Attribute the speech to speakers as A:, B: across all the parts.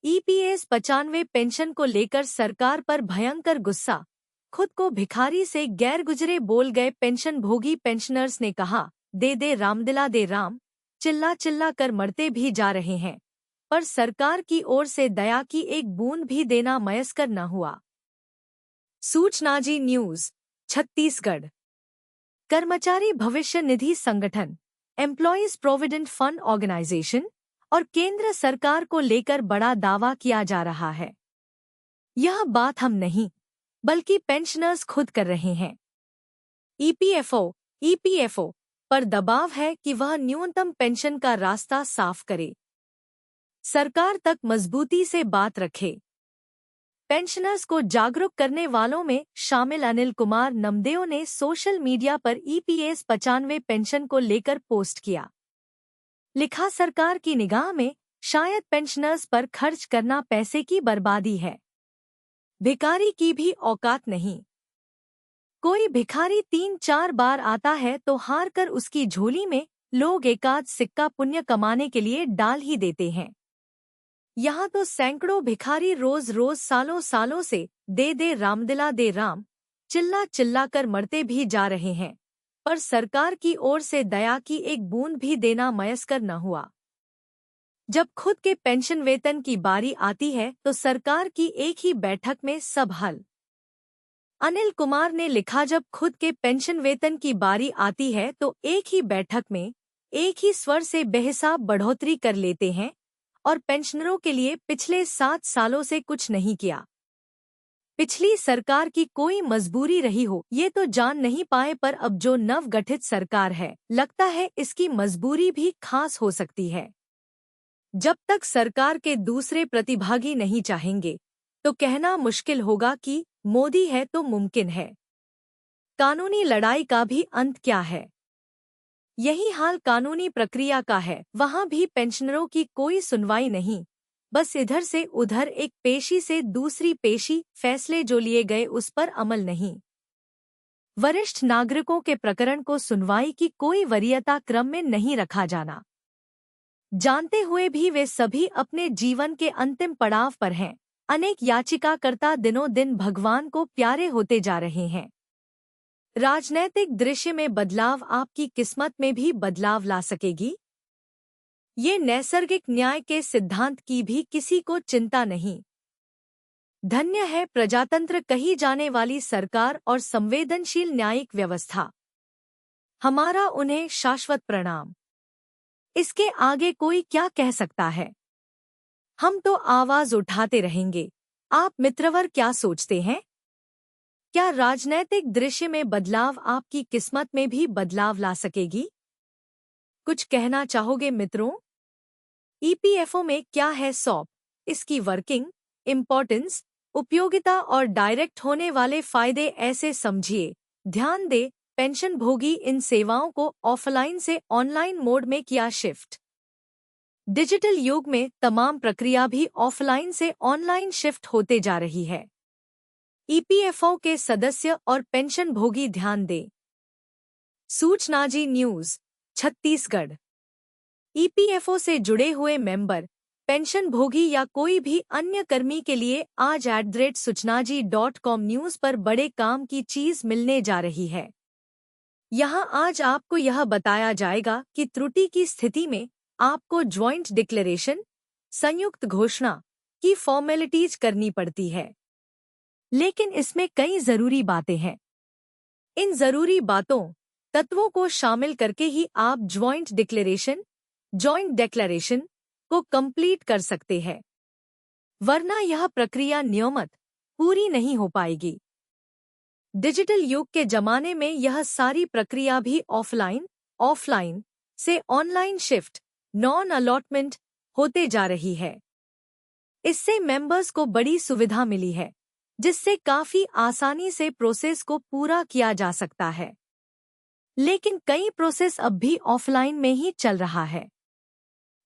A: EPS 95 pension को लेकर सरकार पर भयंकर गुस्सा। खुद को भिखारी से गैर गुजरे बोल गए पेंशन भोगी पेंशनर्स ने कहा, दे दे राम दिला दे राम। चिल्ला चिल्ला कर मरते भी जा रहे हैं, पर सरकार की ओर से दया की एक बूंद भी देना मयस्कर न हुआ। सूचना जी न्यूज छत्तीसगढ़। कर्मचारी भविष्य निधि संगठन, एम्प्लॉयज प्रोविडेंट फंड ऑर्गेनाइजेशन और केंद्र सरकार को लेकर बड़ा दावा किया जा रहा है। यह बात हम नहीं बल्कि पेंशनर्स खुद कर रहे हैं। ईपीएफओ पर दबाव है कि वह न्यूनतम पेंशन का रास्ता साफ करे, सरकार तक मजबूती से बात रखे। पेंशनर्स को जागरूक करने वालों में शामिल अनिल कुमार नमदेव ने सोशल मीडिया पर ईपीएस 95 पेंशन को लेकर पोस्ट किया। लिखा, सरकार की निगाह में शायद पेंशनर्स पर खर्च करना पैसे की बर्बादी है। भिखारी की भी औकात नहीं। कोई भिखारी 3-4 बार आता है तो हार कर उसकी झोली में लोग एकाध सिक्का पुण्य कमाने के लिए डाल ही देते हैं। यहाँ तो सैकड़ों भिखारी रोज रोज सालों सालों से दे दे राम दिला दे राम चिल्ला चिल्ला कर मरते भी जा रहे हैं, पर सरकार की ओर से दया की एक बूंद भी देना मयस्कर न हुआ। जब खुद के पेंशन वेतन की बारी आती है तो सरकार की एक ही बैठक में सब हल। अनिल कुमार ने लिखा, जब खुद के पेंशन वेतन की बारी आती है तो एक ही बैठक में एक ही स्वर से बेहिसाब बढ़ोतरी कर लेते हैं और पेंशनरों के लिए पिछले 7 सालों से कुछ नहीं किया। पिछली सरकार की कोई मजबूरी रही हो ये तो जान नहीं पाए, पर अब जो नवगठित सरकार है लगता है इसकी मजबूरी भी खास हो सकती है। जब तक सरकार के दूसरे प्रतिभागी नहीं चाहेंगे तो कहना मुश्किल होगा कि मोदी है तो मुमकिन है। कानूनी लड़ाई का भी अंत क्या है? यही हाल कानूनी प्रक्रिया का है। वहां भी पेंशनरों की कोई सुनवाई नहीं, बस इधर से उधर, एक पेशी से दूसरी पेशी, फैसले जो लिए गए उस पर अमल नहीं। वरिष्ठ नागरिकों के प्रकरण को सुनवाई की कोई वरीयता क्रम में नहीं रखा जाना, जानते हुए भी वे सभी अपने जीवन के अंतिम पड़ाव पर हैं। अनेक याचिकाकर्ता दिनों दिन भगवान को प्यारे होते जा रहे हैं। राजनैतिक दृश्य में बदलाव आपकी किस्मत में भी बदलाव ला सकेगी। ये नैसर्गिक न्याय के सिद्धांत की भी किसी को चिंता नहीं। धन्य है प्रजातंत्र कही जाने वाली सरकार और संवेदनशील न्यायिक व्यवस्था। हमारा उन्हें शाश्वत प्रणाम। इसके आगे कोई क्या कह सकता है? हम तो आवाज उठाते रहेंगे। आप मित्रवर क्या सोचते हैं? क्या राजनैतिक दृश्य में बदलाव आपकी किस्मत में भी बदलाव ला सकेगी? कुछ कहना चाहोगे मित्रों? ईपीएफओ में क्या है सौंप, इसकी वर्किंग, इम्पोर्टेंस, उपयोगिता और डायरेक्ट होने वाले फायदे ऐसे समझिए। ध्यान दे, पेंशन भोगी इन सेवाओं को ऑफलाइन से ऑनलाइन मोड में किया शिफ्ट। डिजिटल युग में तमाम प्रक्रिया भी ऑफलाइन से ऑनलाइन शिफ्ट होते जा रही है। ईपीएफओ के सदस्य और पेंशन भोगी ध्यान दें। सूचना जी न्यूज छत्तीसगढ़। ईपीएफओ से जुड़े हुए मेंबर, पेंशन भोगी या कोई भी अन्य कर्मी के लिए आज @suchnaji.com न्यूज पर बड़े काम की चीज मिलने जा रही है। यहां आज आपको यह बताया जाएगा कि त्रुटि की स्थिति में आपको ज्वाइंट डिक्लेरेशन, संयुक्त घोषणा की फॉर्मेलिटीज करनी पड़ती है, लेकिन इसमें कई जरूरी बातें हैं। इन जरूरी तत्वों को शामिल करके ही आप ज्वाइंट डिक्लेरेशन को कंप्लीट कर सकते हैं, वरना यह प्रक्रिया नियमित पूरी नहीं हो पाएगी। डिजिटल युग के जमाने में यह सारी प्रक्रिया भी ऑफलाइन से ऑनलाइन शिफ्ट, नॉन अलॉटमेंट होते जा रही है। इससे मेंबर्स को बड़ी सुविधा मिली है, जिससे काफी आसानी से प्रोसेस को पूरा किया जा सकता है। लेकिन कई प्रोसेस अब भी ऑफलाइन में ही चल रहा है।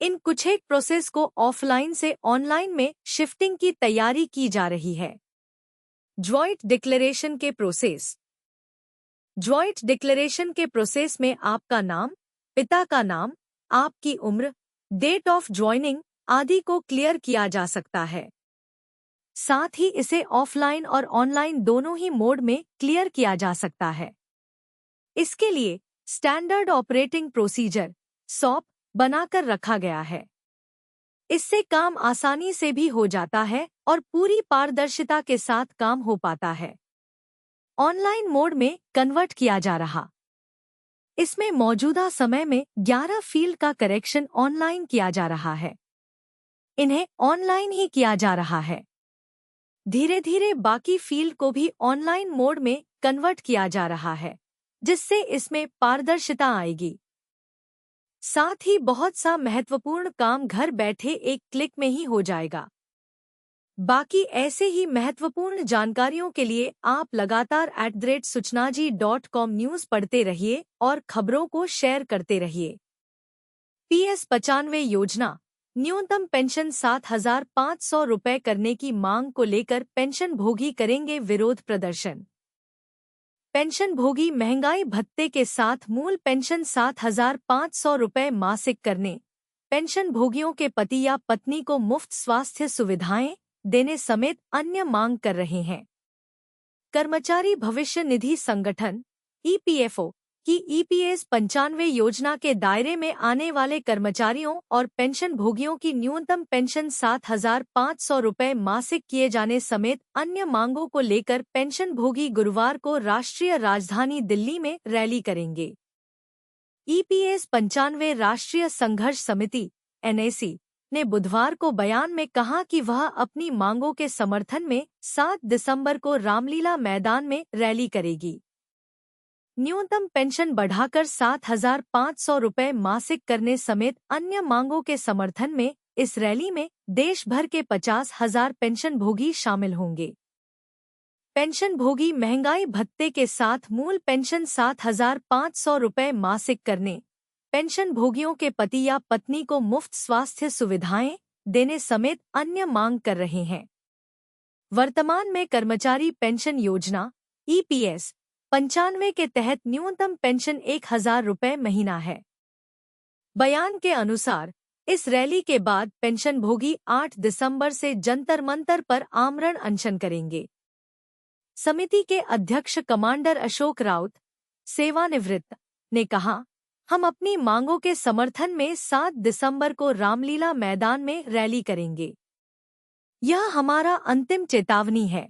A: इन कुछ एक प्रोसेस को ऑफलाइन से ऑनलाइन में शिफ्टिंग की तैयारी की जा रही है। ज्वाइंट डिक्लेरेशन के प्रोसेस में आपका नाम, पिता का नाम, आपकी उम्र, डेट ऑफ ज्वाइनिंग आदि को क्लियर किया जा सकता है। साथ ही इसे ऑफलाइन और ऑनलाइन दोनों ही मोड में क्लियर किया जा सकता है। इसके लिए स्टैंडर्ड ऑपरेटिंग प्रोसीजर सॉप बनाकर रखा गया है। इससे काम आसानी से भी हो जाता है और पूरी पारदर्शिता के साथ काम हो पाता है। ऑनलाइन मोड में कन्वर्ट किया जा रहा। इसमें मौजूदा समय में 11 फील्ड का करेक्शन ऑनलाइन किया जा रहा है। इन्हें ऑनलाइन ही किया जा रहा है। धीरे धीरे बाकी फील्ड को भी ऑनलाइन मोड में कन्वर्ट किया जा रहा है, जिससे इसमें पारदर्शिता आएगी। साथ ही बहुत सा महत्वपूर्ण काम घर बैठे एक क्लिक में ही हो जाएगा। बाकी ऐसे ही महत्वपूर्ण जानकारियों के लिए आप लगातार @suchnaji.com न्यूज़ पढ़ते रहिए और खबरों को शेयर करते रहिए। PS 95 योजना न्यूनतम पेंशन 7,500 रुपये करने की मांग को लेकर पेंशन भोगी करेंगे विरोध प्रदर्शन। पेंशन भोगी महंगाई भत्ते के साथ मूल पेंशन 7,500 रुपये मासिक करने, पेंशन भोगियों के पति या पत्नी को मुफ्त स्वास्थ्य सुविधाएं देने समेत अन्य मांग कर रहे हैं। कर्मचारी भविष्य निधि संगठन EPFO की EPS 95 योजना के दायरे में आने वाले कर्मचारियों और पेंशन भोगियों की न्यूनतम पेंशन 7,500 रुपये मासिक किए जाने समेत अन्य मांगों को लेकर पेंशन भोगी गुरुवार को राष्ट्रीय राजधानी दिल्ली में रैली करेंगे। EPS 95 राष्ट्रीय संघर्ष समिति NAC ने बुधवार को बयान में कहा कि वह अपनी मांगों के समर्थन में 7 दिसंबर को रामलीला मैदान में रैली करेगी। न्यूनतम पेंशन बढ़ाकर 7,500 रुपये मासिक करने समेत अन्य मांगों के समर्थन में इस रैली में देश भर के 50,000 पेंशन भोगी शामिल होंगे। पेंशन भोगी महंगाई भत्ते के साथ मूल पेंशन 7,500 रुपये मासिक करने, पेंशन भोगियों के पति या पत्नी को मुफ्त स्वास्थ्य सुविधाएं देने समेत अन्य मांग कर रहे हैं। वर्तमान में कर्मचारी पेंशन योजना EPS 95 के तहत न्यूनतम पेंशन 1,000 रुपये महीना है। बयान के अनुसार इस रैली के बाद पेंशन भोगी 8 दिसंबर से जंतर मंतर पर आमरण अनशन करेंगे। समिति के अध्यक्ष कमांडर अशोक राउत, सेवानिवृत्त, ने कहा, हम अपनी मांगों के समर्थन में 7 दिसंबर को रामलीला मैदान में रैली करेंगे। यह हमारा अंतिम चेतावनी है।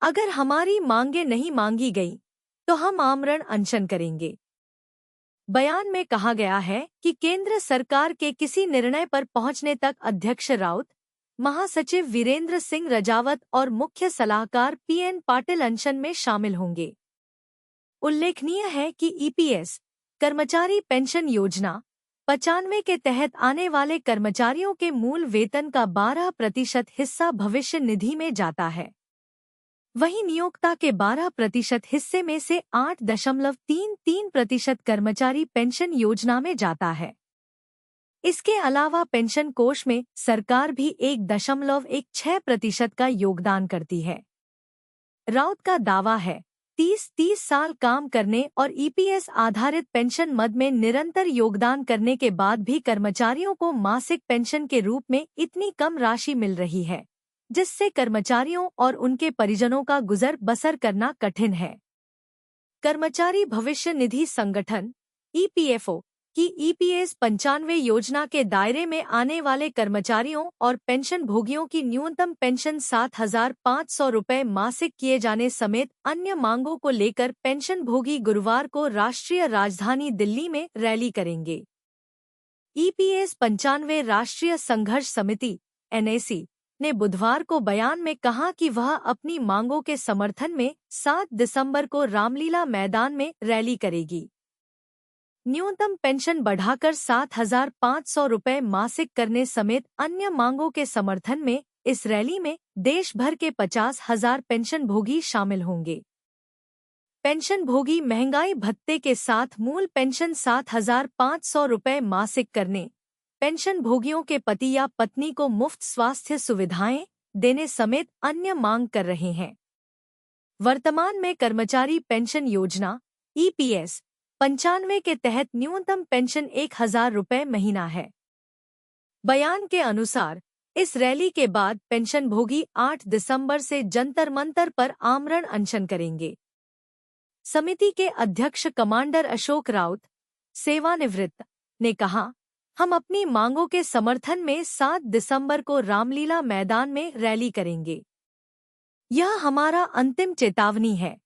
A: अगर हमारी मांगें नहीं मांगी गई तो हम आमरण अनशन करेंगे। बयान में कहा गया है कि केंद्र सरकार के किसी निर्णय पर पहुंचने तक अध्यक्ष राउत, महासचिव वीरेंद्र सिंह रजावत और मुख्य सलाहकार PN पाटिल अनशन में शामिल होंगे। उल्लेखनीय है कि EPS कर्मचारी पेंशन योजना 95 के तहत आने वाले कर्मचारियों के मूल वेतन का 12% हिस्सा भविष्य निधि में जाता है। वहीं नियोक्ता के 12% हिस्से में से 8.33% कर्मचारी पेंशन योजना में जाता है। इसके अलावा पेंशन कोष में सरकार भी 1.16% का योगदान करती है। राउत का दावा है, 30 साल काम करने और EPS आधारित पेंशन मद में निरंतर योगदान करने के बाद भी कर्मचारियों को मासिक पेंशन के रूप में इतनी कम राशि मिल रही है, जिससे कर्मचारियों और उनके परिजनों का गुजर बसर करना कठिन है। कर्मचारी भविष्य निधि संगठन EPFO की EPS 95 योजना के दायरे में आने वाले कर्मचारियों और पेंशन भोगियों की न्यूनतम पेंशन 7,500 रुपये मासिक किए जाने समेत अन्य मांगों को लेकर पेंशन भोगी गुरुवार को राष्ट्रीय राजधानी दिल्ली में रैली करेंगे। EPS 95 राष्ट्रीय संघर्ष समिति NAC ने बुधवार को बयान में कहा कि वह अपनी मांगों के समर्थन में 7 दिसंबर को रामलीला मैदान में रैली करेगी। न्यूनतम पेंशन बढ़ाकर 7,500 रुपये मासिक करने समेत अन्य मांगों के समर्थन में इस रैली में देश भर के 50,000 पेंशन भोगी शामिल होंगे। पेंशन भोगी महंगाई भत्ते के साथ मूल पेंशन 7,500 रुपये मासिक करने, पेंशन भोगियों के पति या पत्नी को मुफ्त स्वास्थ्य सुविधाएं देने समेत अन्य मांग कर रहे हैं। वर्तमान में कर्मचारी पेंशन योजना EPS 95 के तहत न्यूनतम पेंशन 1,000 रुपये महीना है। बयान के अनुसार इस रैली के बाद पेंशनभोगी 8 दिसंबर से जंतर मंतर पर आमरण अनशन करेंगे। समिति के अध्यक्ष कमांडर अशोक राउत, सेवानिवृत्त, ने कहा, हम अपनी मांगों के समर्थन में 7 दिसंबर को रामलीला मैदान में रैली करेंगे। यह हमारा अंतिम चेतावनी है।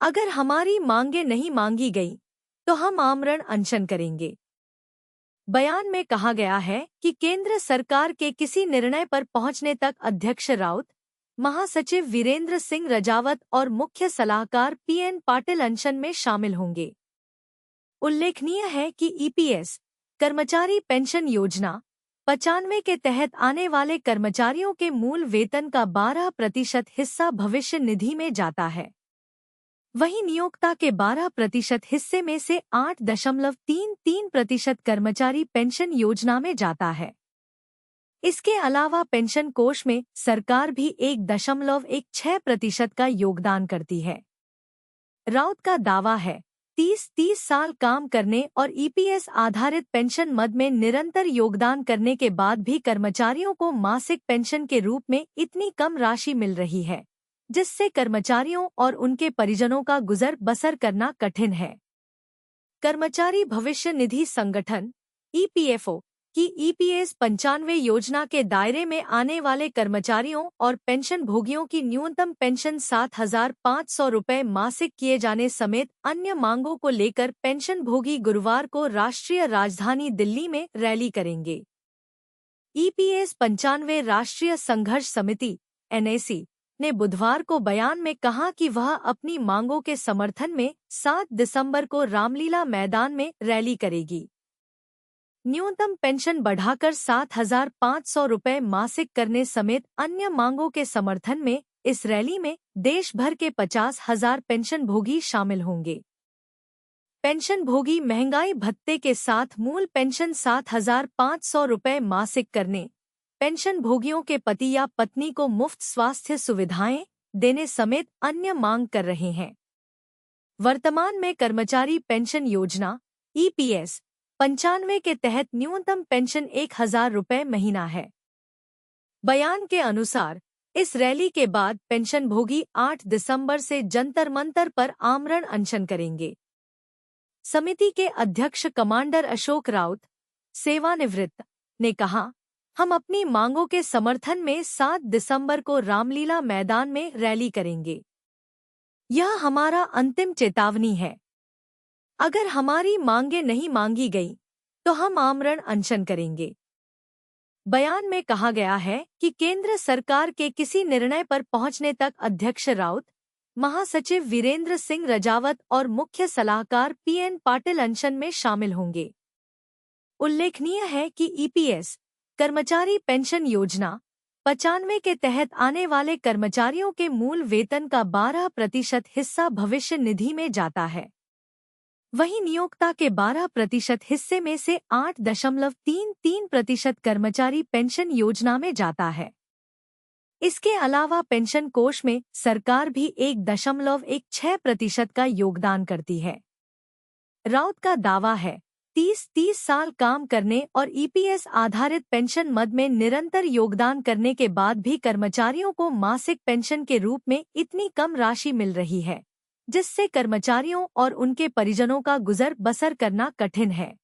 A: अगर हमारी मांगें नहीं मांगी गई तो हम आमरण अनशन करेंगे। बयान में कहा गया है कि केंद्र सरकार के किसी निर्णय पर पहुंचने तक अध्यक्ष राउत, महासचिव वीरेंद्र सिंह रजावत और मुख्य सलाहकार पीएन पाटिल अनशन में शामिल होंगे। उल्लेखनीय है कि ईपीएस कर्मचारी पेंशन योजना 95 के तहत आने वाले कर्मचारियों के मूल वेतन का 12% हिस्सा भविष्य निधि में जाता है। वहीं नियोक्ता के 12% हिस्से में से 8.33% कर्मचारी पेंशन योजना में जाता है। इसके अलावा पेंशन कोष में सरकार भी 1.16% का योगदान करती है। राउत का दावा है, 30 साल काम करने और ईपीएस आधारित पेंशन मद में निरंतर योगदान करने के बाद भी कर्मचारियों को मासिक पेंशन के रूप में इतनी कम राशि मिल रही है, जिससे कर्मचारियों और उनके परिजनों का गुजर बसर करना कठिन है। कर्मचारी भविष्य निधि संगठन ईपीएफओ की ईपीएस 95 योजना के दायरे में आने वाले कर्मचारियों और पेंशन भोगियों की न्यूनतम पेंशन 7,500 रुपये मासिक किए जाने समेत अन्य मांगों को लेकर पेंशन भोगी गुरुवार को राष्ट्रीय राजधानी दिल्ली में रैली करेंगे। ईपीएस 95 राष्ट्रीय संघर्ष समिति एनएसी ने बुधवार को बयान में कहा कि वह अपनी मांगों के समर्थन में 7 दिसंबर को रामलीला मैदान में रैली करेगी। न्यूनतम पेंशन बढ़ाकर 7,500 रुपये मासिक करने समेत अन्य मांगों के समर्थन में इस रैली में देश भर के 50,000 पेंशन भोगी शामिल होंगे। पेंशन भोगी महंगाई भत्ते के साथ मूल पेंशन 7,500 रुपये मासिक करने, पेंशन भोगियों के पति या पत्नी को मुफ्त स्वास्थ्य सुविधाएं देने समेत अन्य मांग कर रहे हैं। वर्तमान में कर्मचारी पेंशन योजना ईपीएस 95 के तहत न्यूनतम पेंशन 1,000 रुपये महीना है। बयान के अनुसार इस रैली के बाद पेंशनभोगी 8 दिसंबर से जंतर मंतर पर आमरण अनशन करेंगे। समिति के अध्यक्ष कमांडर अशोक राउत, सेवानिवृत्त, ने कहा, हम अपनी मांगों के समर्थन में 7 दिसंबर को रामलीला मैदान में रैली करेंगे। यह हमारा अंतिम चेतावनी है। अगर हमारी मांगें नहीं मांगी गई तो हम आमरण अनशन करेंगे। बयान में कहा गया है कि केंद्र सरकार के किसी निर्णय पर पहुंचने तक अध्यक्ष राउत, महासचिव वीरेंद्र सिंह रजावत और मुख्य सलाहकार पीएन पाटिल अनशन में शामिल होंगे। उल्लेखनीय है कि ईपीएस कर्मचारी पेंशन योजना 95 के तहत आने वाले कर्मचारियों के मूल वेतन का 12% हिस्सा भविष्य निधि में जाता है। वहीं नियोक्ता के 12% हिस्से में से 8.33% कर्मचारी पेंशन योजना में जाता है। इसके अलावा पेंशन कोष में सरकार भी 1.16% का योगदान करती है। राउत का दावा है, 30 साल काम करने और ईपीएस आधारित पेंशन मद में निरंतर योगदान करने के बाद भी कर्मचारियों को मासिक पेंशन के रूप में इतनी कम राशि मिल रही है, जिससे कर्मचारियों और उनके परिजनों का गुजर बसर करना कठिन है।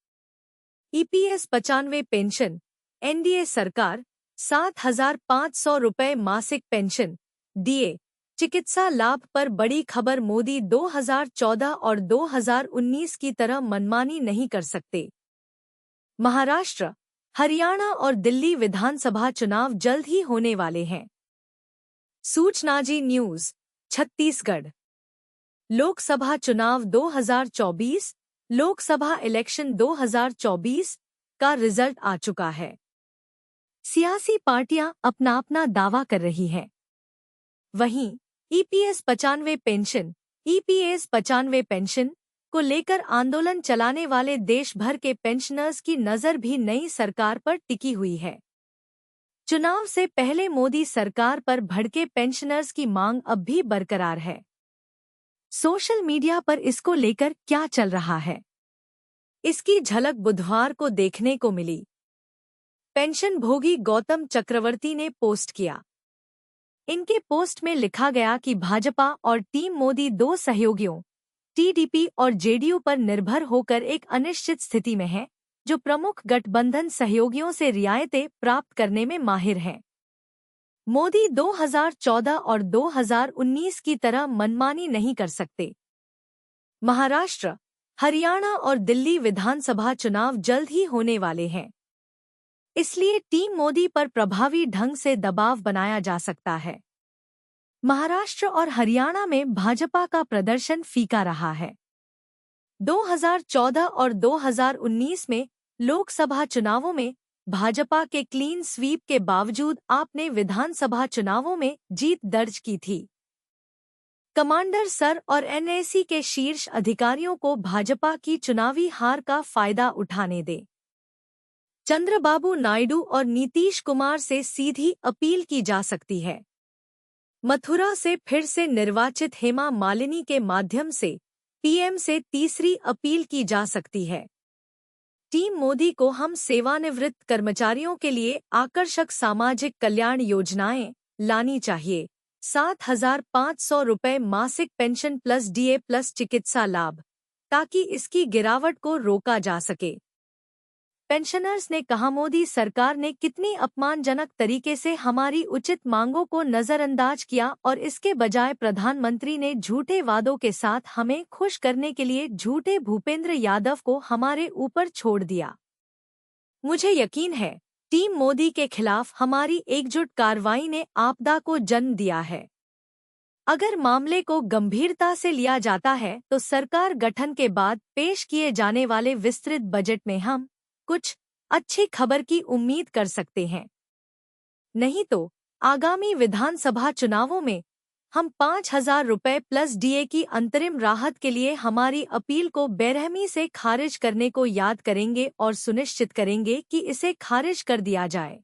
A: ईपीएस 95 पेंशन एनडीए सरकार 7,500 रुपये मासिक पेंशन डीए चिकित्सा लाभ पर बड़ी खबर, मोदी 2014 और 2019 की तरह मनमानी नहीं कर सकते। महाराष्ट्र, हरियाणा और दिल्ली विधानसभा चुनाव जल्द ही होने वाले हैं। सूचना जी न्यूज़ छत्तीसगढ़। लोकसभा चुनाव 2024, लोकसभा इलेक्शन 2024 का रिजल्ट आ चुका है। सियासी पार्टियां अपना अपना दावा कर रही हैं। वहीं ईपीएस 95 पेंशन को लेकर आंदोलन चलाने वाले देश भर के पेंशनर्स की नज़र भी नई सरकार पर टिकी हुई है। चुनाव से पहले मोदी सरकार पर भड़के पेंशनर्स की मांग अब भी बरकरार है। सोशल मीडिया पर इसको लेकर क्या चल रहा है, इसकी झलक बुधवार को देखने को मिली। पेंशन भोगी गौतम चक्रवर्ती ने पोस्ट किया। इनके पोस्ट में लिखा गया कि भाजपा और टीम मोदी दो सहयोगियों टीडीपी और जेडीयू पर निर्भर होकर एक अनिश्चित स्थिति में है, जो प्रमुख गठबंधन सहयोगियों से रियायतें प्राप्त करने में माहिर हैं। मोदी 2014 और 2019 की तरह मनमानी नहीं कर सकते। महाराष्ट्र, हरियाणा और दिल्ली विधानसभा चुनाव जल्द ही होने वाले हैं, इसलिए टीम मोदी पर प्रभावी ढंग से दबाव बनाया जा सकता है। महाराष्ट्र और हरियाणा में भाजपा का प्रदर्शन फीका रहा है। 2014 और 2019 में लोकसभा चुनावों में भाजपा के क्लीन स्वीप के बावजूद आपने विधानसभा चुनावों में जीत दर्ज की थी। कमांडर सर और एनएसी के शीर्ष अधिकारियों को भाजपा की चुनावी हार का फायदा उठाने दें। चंद्रबाबू नायडू और नीतीश कुमार से सीधी अपील की जा सकती है। मथुरा से फिर से निर्वाचित हेमा मालिनी के माध्यम से पीएम से तीसरी अपील की जा सकती है। टीम मोदी को हम सेवानिवृत्त कर्मचारियों के लिए आकर्षक सामाजिक कल्याण योजनाएं लानी चाहिए। 7,500 रुपये मासिक पेंशन प्लस डीए प्लस चिकित्सा लाभ, ताकि इसकी गिरावट को रोका जा सके। पेंशनर्स ने कहा, मोदी सरकार ने कितनी अपमानजनक तरीके से हमारी उचित मांगों को नजरअंदाज किया और इसके बजाय प्रधानमंत्री ने झूठे वादों के साथ हमें खुश करने के लिए झूठे भूपेंद्र यादव को हमारे ऊपर छोड़ दिया। मुझे यकीन है टीम मोदी के खिलाफ हमारी एकजुट कार्रवाई ने आपदा को जन्म दिया है। अगर मामले को गंभीरता से लिया जाता है तो सरकार गठन के बाद पेश किए जाने वाले विस्तृत बजट में हम कुछ अच्छी खबर की उम्मीद कर सकते हैं। नहीं तो आगामी विधानसभा चुनावों में हम 5,000 रुपये प्लस डीए की अंतरिम राहत के लिए हमारी अपील को बेरहमी से खारिज करने को याद करेंगे और सुनिश्चित करेंगे कि इसे खारिज कर दिया जाए।